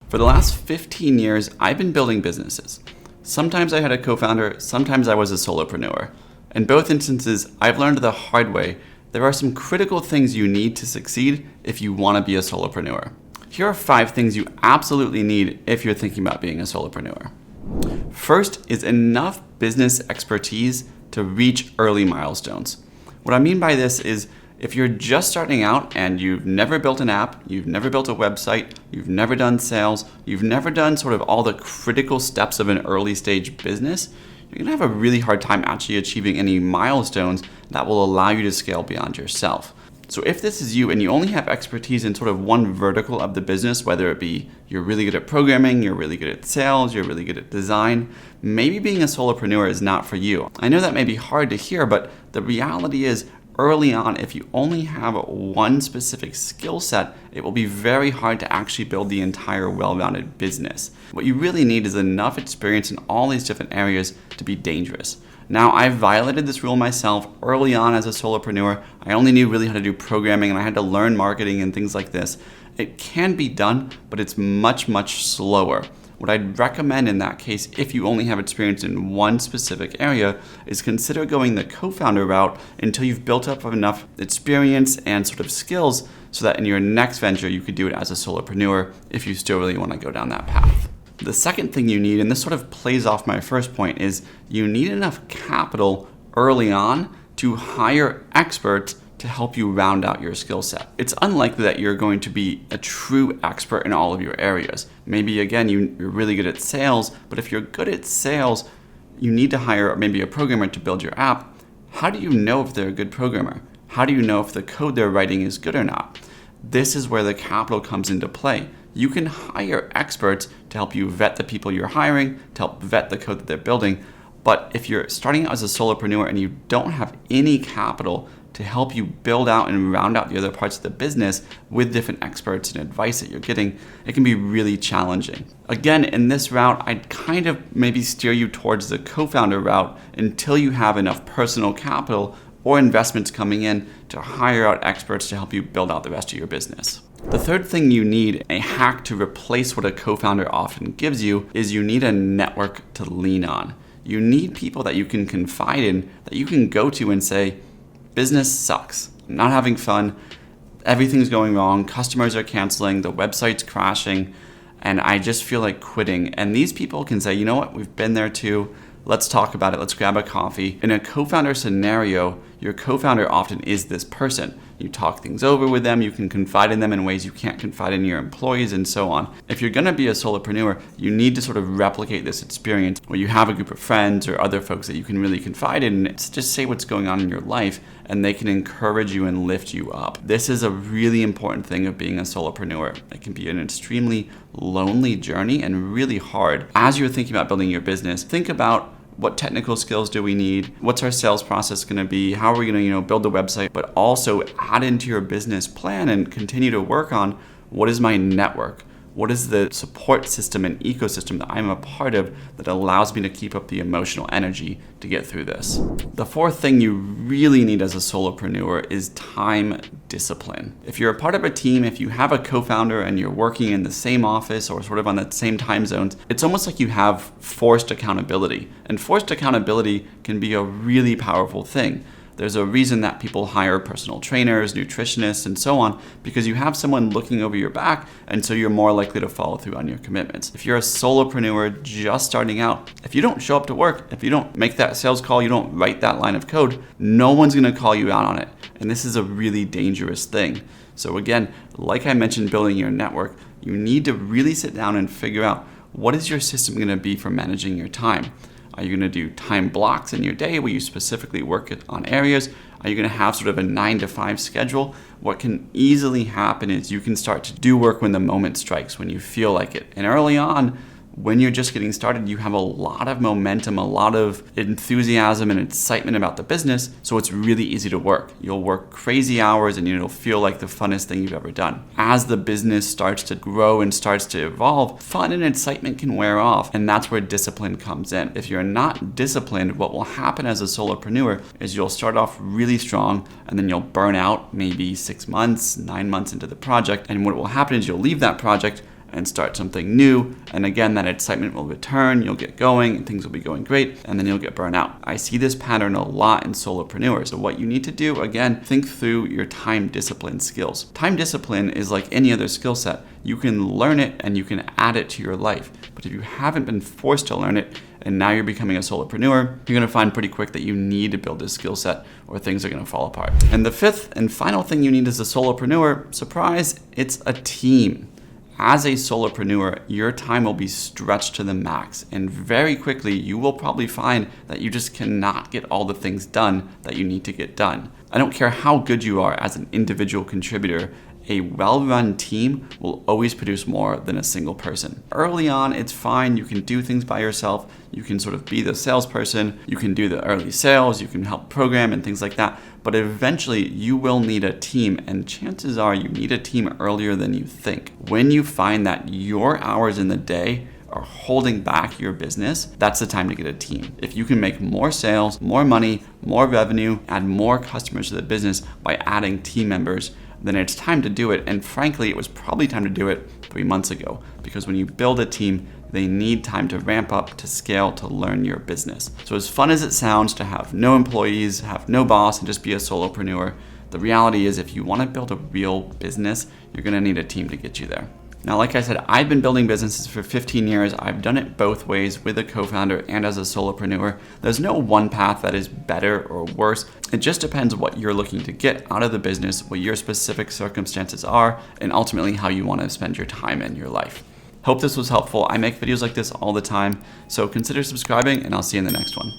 For the last 15 years, I've been building businesses. Sometimes I had a co-founder, sometimes I was a solopreneur. In both instances, I've learned the hard way there are some critical things you need to succeed if you want to be a solopreneur. Here are 5 things you absolutely need if you're thinking about being a solopreneur. First is enough business expertise to reach early milestones. What I mean by this is if you're just starting out and you've never built an app, you've never built a website, you've never done sales, you've never done sort of all the critical steps of an early stage business, you're gonna have a really hard time actually achieving any milestones that will allow you to scale beyond yourself. So if this is you and you only have expertise in sort of one vertical of the business, whether it be you're really good at programming, you're really good at sales, you're really good at design, maybe being a solopreneur is not for you. I know that may be hard to hear, but the reality is early on, if you only have one specific skill set, it will be very hard to actually build the entire well-rounded business. What you really need is enough experience in all these different areas to be dangerous. Now, I violated this rule myself early on as a solopreneur. I only knew really how to do programming and I had to learn marketing and things like this. It can be done, but it's much, much slower. What I'd recommend in that case, if you only have experience in one specific area, is consider going the co-founder route until you've built up enough experience and sort of skills so that in your next venture, you could do it as a solopreneur if you still really want to go down that path. The second thing you need, and this sort of plays off my first point, is you need enough capital early on to hire experts to help you round out your skill set. It's unlikely that you're going to be a true expert in all of your areas. Maybe again, you're really good at sales, but if you're good at sales, you need to hire maybe a programmer to build your app. How do you know if they're a good programmer? How do you know if the code they're writing is good or not? This is where the capital comes into play. You can hire experts to help you vet the people you're hiring, to help vet the code that they're building. But if you're starting out as a solopreneur and you don't have any capital to help you build out and round out the other parts of the business with different experts and advice that you're getting, it can be really challenging. Again, in this route, I'd kind of maybe steer you towards the co-founder route until you have enough personal capital or investments coming in to hire out experts to help you build out the rest of your business. The third thing you need, a hack to replace what a co-founder often gives you, is you need a network to lean on. You need people that you can confide in, that you can go to and say, business sucks, I'm not having fun, everything's going wrong, customers are canceling, the website's crashing, and I just feel like quitting. And these people can say, you know what, we've been there too, let's talk about it, let's grab a coffee. In a co-founder scenario, your co-founder often is this person. You talk things over with them, you can confide in them in ways you can't confide in your employees and so on. If you're gonna be a solopreneur, you need to sort of replicate this experience where you have a group of friends or other folks that you can really confide in and just say what's going on in your life and they can encourage you and lift you up. This is a really important thing of being a solopreneur. It can be an extremely lonely journey and really hard. As you're thinking about building your business, think about what technical skills do we need? What's our sales process going to be? How are we going to, build the website? But also add into your business plan and continue to work on what is my network? What is the support system and ecosystem that I'm a part of that allows me to keep up the emotional energy to get through this? The fourth thing you really need as a solopreneur is time discipline. If you're a part of a team, if you have a co-founder and you're working in the same office or sort of on the same time zones, it's almost like you have forced accountability. And forced accountability can be a really powerful thing. There's a reason that people hire personal trainers, nutritionists, and so on, because you have someone looking over your back, and so you're more likely to follow through on your commitments. If you're a solopreneur just starting out, if you don't show up to work, if you don't make that sales call, you don't write that line of code, no one's gonna call you out on it. And this is a really dangerous thing. So again, like I mentioned, building your network, you need to really sit down and figure out what is your system gonna be for managing your time. Are you going to do time blocks in your day where you specifically work on areas? Are you going to have sort of a 9 to 5 schedule? What can easily happen is you can start to do work when the moment strikes, when you feel like it. And early on, when you're just getting started, you have a lot of momentum, a lot of enthusiasm and excitement about the business, so it's really easy to work. You'll work crazy hours and it'll feel like the funnest thing you've ever done. As the business starts to grow and starts to evolve, fun and excitement can wear off, and that's where discipline comes in. If you're not disciplined, what will happen as a solopreneur is you'll start off really strong and then you'll burn out maybe 6 months, 9 months into the project, and what will happen is you'll leave that project and start something new. And again, that excitement will return, you'll get going, and things will be going great, and then you'll get burnt out. I see this pattern a lot in solopreneurs. So what you need to do, again, think through your time discipline skills. Time discipline is like any other skill set. You can learn it and you can add it to your life. But if you haven't been forced to learn it, and now you're becoming a solopreneur, you're going to find pretty quick that you need to build this skill set or things are going to fall apart. And the fifth and final thing you need as a solopreneur, surprise, it's a team. As a solopreneur, your time will be stretched to the max, and very quickly you will probably find that you just cannot get all the things done that you need to get done. I don't care how good you are as an individual contributor, a well-run team will always produce more than a single person. Early on, it's fine. You can do things by yourself. You can sort of be the salesperson. You can do the early sales. You can help program and things like that. But eventually, you will need a team, and chances are you need a team earlier than you think. When you find that your hours in the day are holding back your business, that's the time to get a team. If you can make more sales, more money, more revenue, add more customers to the business by adding team members, then it's time to do it. And frankly, it was probably time to do it 3 months ago, because when you build a team, they need time to ramp up, to scale, to learn your business. So as fun as it sounds to have no employees, have no boss, and just be a solopreneur, the reality is if you want to build a real business, you're going to need a team to get you there. Now, like I said, I've been building businesses for 15 years. I've done it both ways, with a co-founder and as a solopreneur. There's no one path that is better or worse. It just depends what you're looking to get out of the business, what your specific circumstances are, and ultimately how you want to spend your time and your life. Hope this was helpful. I make videos like this all the time, so consider subscribing, and I'll see you in the next one.